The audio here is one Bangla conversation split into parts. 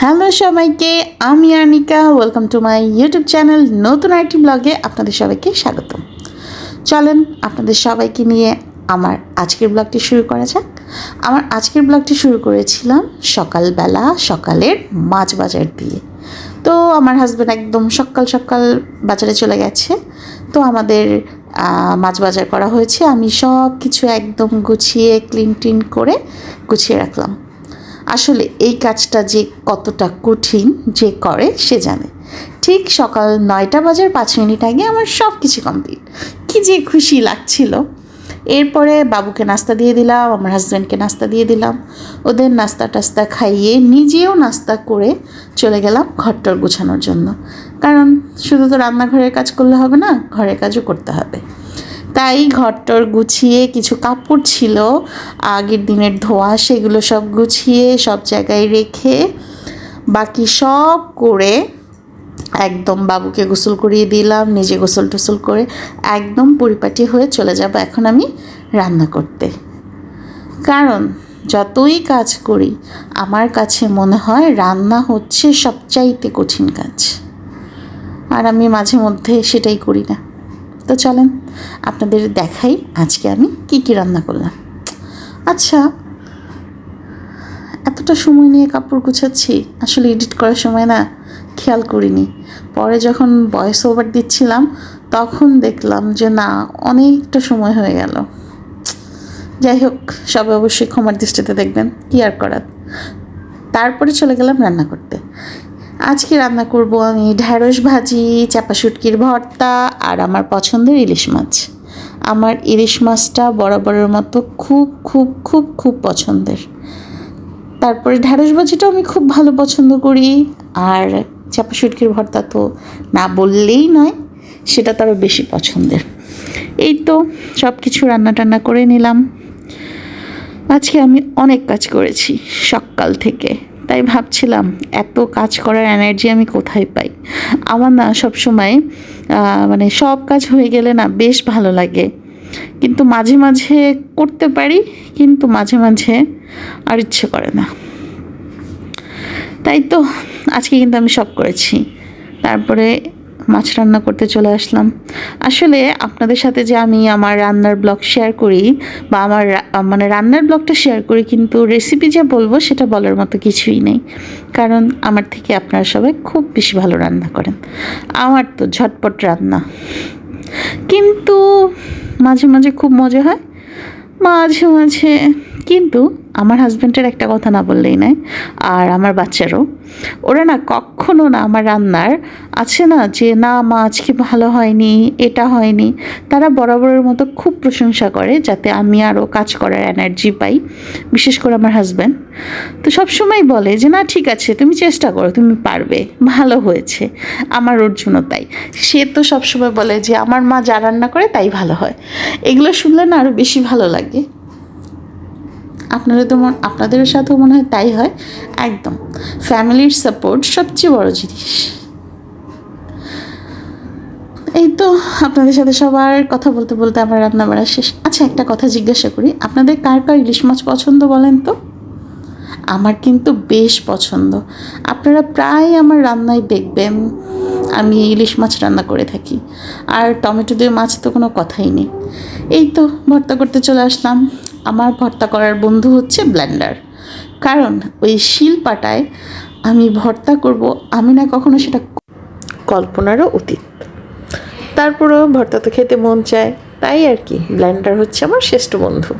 হ্যালো সবাইকে, আমি Anika. Welcome to my YouTube channel. নতুন আরেকটি ব্লগে আপনাদের সবাইকে স্বাগতম। চলেন আপনাদের সবাইকে নিয়ে আমার আজকের ব্লগটি শুরু করা যাক। আমার আজকের ব্লগটি শুরু করেছিলাম সকালবেলা, সকালের মাছ বাজার দিয়ে। তো আমার হাজব্যান্ড একদম সকাল সকাল বাজারে চলে গেছে। তো আমাদের মাছ বাজার করা হয়েছে। আমি সব কিছু একদম গুছিয়ে ক্লিন করে গুছিয়ে রাখলাম। আসলে এই কাজটা যে কতটা কঠিন যে করে সে জানে। ঠিক সকাল 9টা বাজার 5 মিনিট আগে আমার সব কিছু কমপ্লিট। কী যে খুশি লাগছিল। এরপরে বাবুকে নাস্তা দিয়ে দিলাম, আমার হাজব্যান্ডকে নাস্তা দিয়ে দিলাম। ওদের নাস্তা টাস্তা খাইয়ে নিজেও নাস্তা করে চলে গেলাম ঘরটর গোছানোর জন্য। কারণ শুধু তো রান্নাঘরের কাজ করলে হবে না, ঘরের কাজও করতে হবে। তাই ঘরটর গুছিয়ে কিছু কাপড় ছিল আগের দিনের ধোয়া, সেগুলো সব গুছিয়ে সব জায়গায় রেখে বাকি সব করে একদম বাবুকে গোসল করিয়ে দিলাম। নিজে গোসল টোসল করে একদম পরিপাটি হয়ে চলে যাব এখন আমি রান্না করতে। কারণ যতই কাজ করি আমার কাছে মনে হয় রান্না হচ্ছে সবচাইতে কঠিন কাজ, আর আমি মাঝে মধ্যে সেটাই করি না। তো চলেন আপনাদের দেখাই আজকে আমি কি কি রান্না করলাম। আচ্ছা, এতটা সময় নিয়ে কাপড় গুছাচ্ছি, আসলে এডিট করার সময় না খেয়াল করিনি। পরে যখন ভয়েস ওভার দিচ্ছিলাম তখন দেখলাম যে না, অনেকটা সময় হয়ে গেল। যাই হোক, সবাই অবশ্যই ক্ষমার দৃষ্টিতে দেখবেন, কি আর করার। তারপরে চলে গেলাম রান্না করতে। আজকে রান্না করব আমি ঢ্যাঁড়স ভাজি, চাপা শুটকির ভর্তা আর আমার পছন্দের ইলিশ মাছ। আমার ইলিশ মাছটা বরাবরের মতো খুব খুব খুব খুব পছন্দের। তারপরে ঢ্যাঁড়স ভাজিটাও আমি খুব ভালো পছন্দ করি, আর চাপা শুটকির ভর্তা তো না বললেই নয়, সেটা তারও বেশি পছন্দের। এই তো সব কিছু রান্না টান্না করে নিলাম। আজকে আমি অনেক কাজ করেছি সকাল থেকে, তাই ভাবছিলাম এত কাজ করার এনার্জি আমি কোথায় পাই। আমার না সবসময় মানে সব কাজ হয়ে গেলে না বেশ ভালো লাগে, কিন্তু মাঝে মাঝে করতে পারি, কিন্তু মাঝে মাঝে আর ইচ্ছে করে না। তাই তো আজকে কিন্তু আমি সব করেছি। তারপরে মাছ রান্না করতে চলে আসলাম। আসলে আপনাদের সাথে যে আমি আমার রান্নার ব্লগ শেয়ার করি বা আমার মানে রান্নার ব্লগটা শেয়ার করি, কিন্তু রেসিপি যে বলবো সেটা বলার মতো কিছুই নেই। কারণ আমার থেকে আপনারা সবাই খুব বেশি ভালো রান্না করেন। আমার তো ঝটপট রান্না, কিন্তু মাঝে মাঝে খুব মজা হয়, মাঝে মাঝে। কিন্তু আমার হাজব্যান্ডের একটা কথা না বললেই নয়, আর আমার বাচ্চারও, ওরা না কখনো না আমার রান্নার আছে না যে না মা আজকে ভালো হয়নি, এটা হয়নি, তারা বরাবরের মতো খুব প্রশংসা করে, যাতে আমি আরও কাজ করার এনার্জি পাই। বিশেষ করে আমার হাজব্যান্ড তো সবসময় বলে যে না ঠিক আছে, তুমি চেষ্টা করো, তুমি পারবে, ভালো হয়েছে। আমার ওর জন্য তাই সে তো সবসময় বলে যে আমার মা যা রান্না করে তাই ভালো হয়। এগুলো শুনলে না আরও বেশি ভালো লাগে। আপনাদের সাথেও মনে হয় তাই হয়। একদম ফ্যামিলির সাপোর্ট সবচেয়ে বড় জিনিস। এই তো আপনাদের সাথে সবার কথা বলতে বলতে আমার রান্না বাড়া শেষ। আচ্ছা, একটা কথা জিজ্ঞাসা করি, আপনাদের কার কার ইলিশ মাছ পছন্দ বলেন তো? আমার কিন্তু বেশ পছন্দ। আপনারা প্রায় আমার রান্নায় দেখবেন আমি ইলিশ মাছ রান্না করে থাকি, আর টমেটো দিয়ে মাছ তো কোনো কথাই নেই। এই তো ভর্তা করতে চলে আসলাম। আমার ভর্তা করার বন্ধু হচ্ছে ব্লেন্ডার, কারণ ওই শিলপাটায় আমি ভর্তা করব আমি না কখনো সেটা কল্পনারও অতীত। তারপরেও ভর্তা তো খেতে মন চায়, তাই আর কি ব্লেন্ডার হচ্ছে আমার শ্রেষ্ঠ বন্ধু।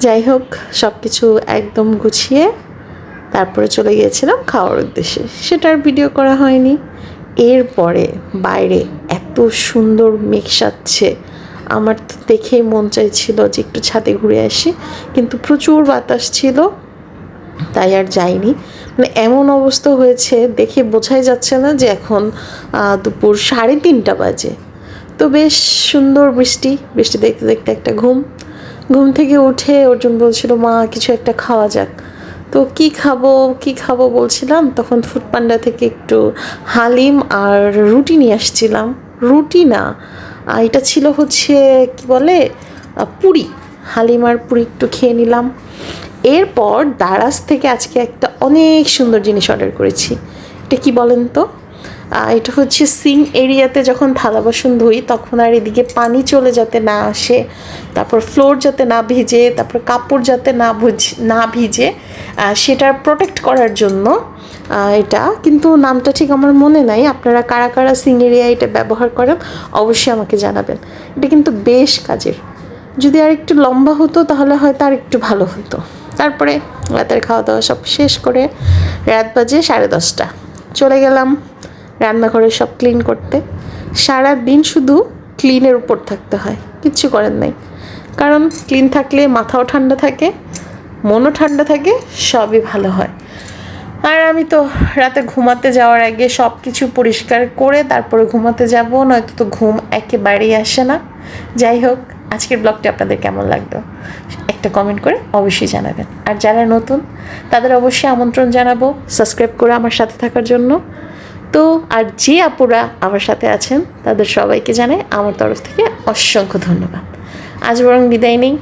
যাই হোক, সব কিছু একদম গুছিয়ে তারপরে চলে গিয়েছিলাম খাওয়ার উদ্দেশ্যে, সেটার ভিডিও করা হয়নি। এরপরে বাইরে এত সুন্দর মেঘ সাজছে, আমার তো দেখেই মন চাইছিল যে একটু ছাদে ঘুরে আসি, কিন্তু প্রচুর বাতাস ছিল, তাই আর যাইনি। মানে এমন অবস্থা হয়েছে দেখে বোঝাই যাচ্ছে না যে এখন দুপুর 3:30 বাজে। তো বেশ সুন্দর বৃষ্টি দেখতে দেখতে একটা ঘুম থেকে উঠে অর্জুন বলছিল মা কিছু একটা খাওয়া যাক। তো কি খাবো বলছিলাম, তখন ফুড পান্ডা থেকে একটু হালিম আর রুটি নিয়ে আসছিলাম। রুটি না, এটা ছিল হচ্ছে কি বলে পুরি। হালিম আর পুরি একটু খেয়ে নিলাম। এরপর দারাজ থেকে আজকে একটা অনেক সুন্দর জিনিস অর্ডার করেছি। এটা কি বলেন তো? এটা হচ্ছে সিঙ্ক এরিয়াতে যখন থালা বাসন ধুই তখন আর এদিকে পানি চলে যাতে না আসে, তারপর ফ্লোর যাতে না ভিজে, তারপর কাপড় যাতে না ভিজে, সেটার প্রোটেক্ট করার জন্য এটা, কিন্তু নামটা ঠিক আমার মনে নাই। আপনারা কারা কারা সিঙ্ক এরিয়া এটা ব্যবহার করেন অবশ্যই আমাকে জানাবেন। এটা কিন্তু বেশ কাজের। যদি আর একটু লম্বা হতো তাহলে হয়তো আর একটু ভালো হতো। তারপরে রাতের খাওয়া দাওয়া সব শেষ করে রাত বাজে 10:30, চলে গেলাম রান্নাঘরে সব ক্লিন করতে। সারা দিন শুধু ক্লিনের উপর থাকতে হয়, কিচ্ছু করার নাই। কারণ ক্লিন থাকলে মাথাও ঠান্ডা থাকে, মনও ঠান্ডা থাকে, সবই ভালো হয়। আর আমি তো রাতে ঘুমাতে যাওয়ার আগে সব কিছু পরিষ্কার করে তারপরে ঘুমাতে যাব, নয়তো তো ঘুম একেবারেই আসে না। যাই হোক, আজকের ব্লগটি আপনাদের কেমন লাগলো একটা কমেন্ট করে অবশ্যই জানাবেন। আর যারা নতুন তাদের অবশ্যই আমন্ত্রণ জানাবো সাবস্ক্রাইব করে আমার সাথে থাকার জন্য। তো আর যে আপুরা আমার সাথে আছেন তাদের সবাইকে জানাই আমার তরফ থেকে অসংখ্য ধন্যবাদ। আজ বরং বিদায় নেই।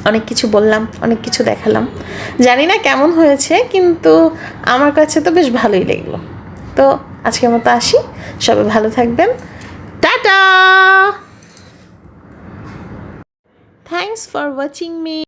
অনেক কিছু বললাম, অনেক কিছু দেখালাম, জানি না কেমন হয়েছে, কিন্তু আমার কাছে তো বেশ ভালোই লাগলো। তো আজকের মতো আসি, সবাই ভালো থাকবেন, tata. Thanks for watching me.